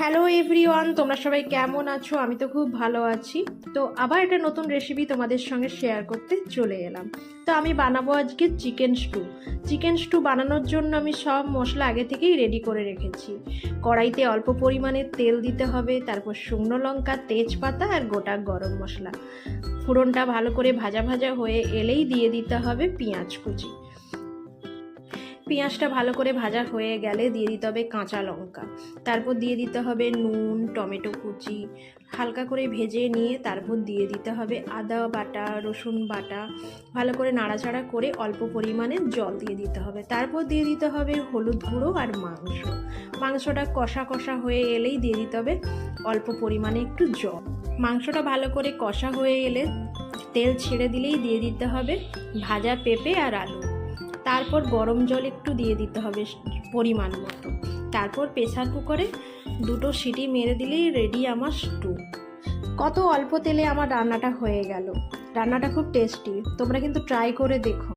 Hello everyone, তোমরা সবাই কেমন আছো? আমি তো খুব ভালো আছি। তো আবার একটা নতুন রেসিপি তোমাদের সঙ্গে শেয়ার করতে চলে এলাম। তো আমি বানাবো আজকে চিকেন স্টু বানানোর জন্য আমি সব মশলা আগে থেকেই রেডি করে রেখেছি। কড়াইতে অল্প পরিমাণে তেল দিতে হবে, তারপর শুকনো লঙ্কা, তেজপাতা আর গোটা গরম মশলা। ফোড়নটা ভালো করে ভাজা ভাজা হয়ে এলেই দিয়ে দিতে হবে পেঁয়াজ কুচি। পেঁয়াজটা ভালো করে ভাজা হয়ে গেলে দিয়ে দিতে হবে কাঁচা লঙ্কা, তারপর দিয়ে দিতে হবে নুন, টমেটো কুচি, হালকা করে ভেজে নিয়ে তারপর দিয়ে দিতে হবে আদা বাটা, রসুন বাটা। ভালো করে নাড়াচাড়া করে অল্প পরিমাণে জল দিয়ে দিতে হবে, তারপর দিয়ে দিতে হবে হলুদ গুঁড়ো আর মাংসটা কষা কষা হয়ে এলেই দিয়ে দিতে হবে অল্প পরিমাণে একটু জল। মাংসটা ভালো করে কষা হয়ে এলে তেল ছেড়ে দিলেই দিয়ে দিতে হবে ভাজা পেঁপে আর আলু। তারপর গরম জল একটু দিয়ে দিতে হবে পরিমাণ মতো। তারপর প্রেসার কুকারে 2টো সিটি মেরে দিলেই রেডি আমার স্টু। কত অল্প তেলে আমার রান্নাটা হয়ে গেল। রান্নাটা খুব টেস্টি, তোমরা কিন্তু ট্রাই করে দেখো।